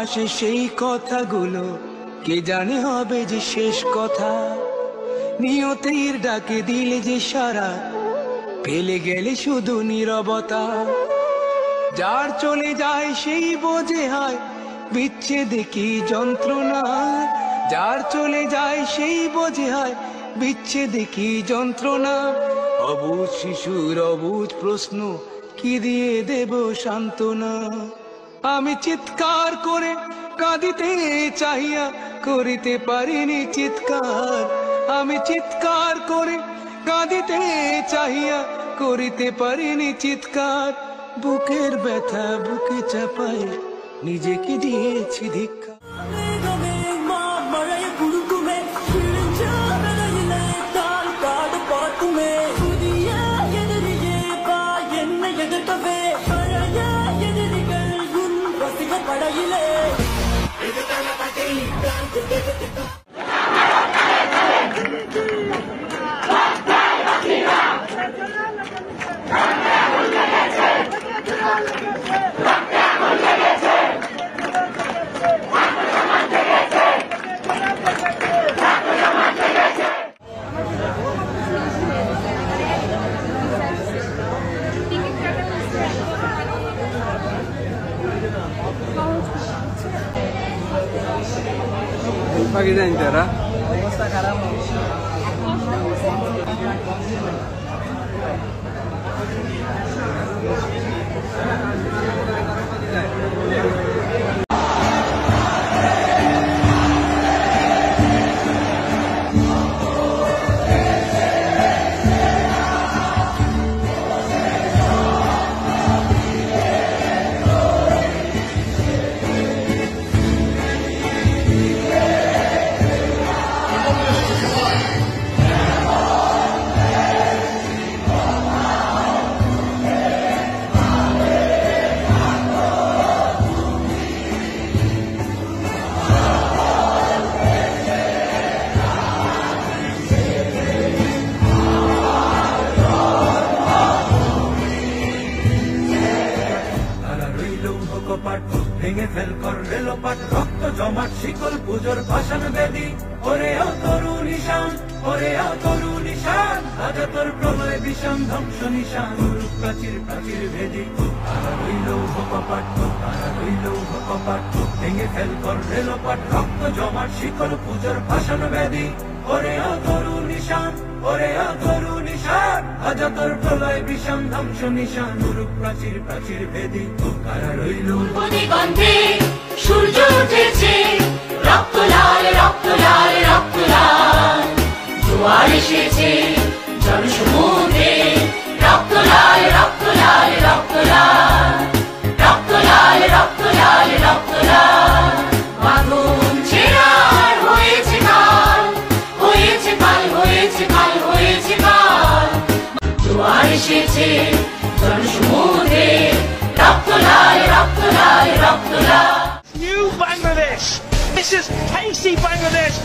আসে সেই কথাগুলো কে জানে হবে যে শেষ কথা। নিয়তির ডাকে দিলে যে সারা, ফেলে গেলে শুধু নীরবতা। যার চলে যায় সেই বোঝে হয় বিচ্ছেদে কি যন্ত্রণা। যার চলে যায় সেই বোঝে হয় বিচ্ছেদে কি যন্ত্রণা। অবুঝ শিশুর অবুঝ প্রশ্ন, কি দিয়ে দেব সান্ত্বনা। আমি চিৎকার করে কাঁদিতে চাহিয়া করিতে পারিনি চিৎকার। আমি চিৎকার করে কাঁদিতে চাহিয়া করিতে পারিনি চিৎকার। বুকের ব্যথা বুকে চাপায় নিজেকে দিয়েছি ধিক্কার। Pagi dan cara. ভেঙে ফেল কর রেলোপাট রক্ত জমাট শিকল পুজোর ভাষণ বেদি। ওরে ও তরু নিশান, ওরে ও তরু নিশান, আজ তোর প্রলয় বিষম ধ্বংস নিশান। প্রাচীর প্রাচীর ভেদি তারা রইল কপাট, তারা রইল কপাট। ভেঙে ফেল কর রেলোপাট রক্ত জমাট শিকল পুজোর ভাষণ বেদি। ওরে ও তরু নিশান, ওরে ও তরু নিশান, আজ তোর প্রলয় বিষম ধ্বংস নিশান। প্রাচীর প্রাচীর ভেদি কারা রইল। দিগন্তে সূর্য উঠেছে, রক্ত লাল রক্ত লাল রক্ত লাল। জোয়ার এসেছে জনসমুদ্রে, রক্ত লাল রক্ত লাল রক্ত লাল। রক্ত লাল রক্ত লাল রক্ত লাল। আগুন ছেড়ার হয়েছে কাল, হয়েছে কাল হয়েছে কাল হয়েছে কাল। জোয়ার এসেছে জনসমুদ্রে, রক্ত লাল রক্ত লাল রক্ত লাল। New Bangladesh. This is tasty Bangladesh.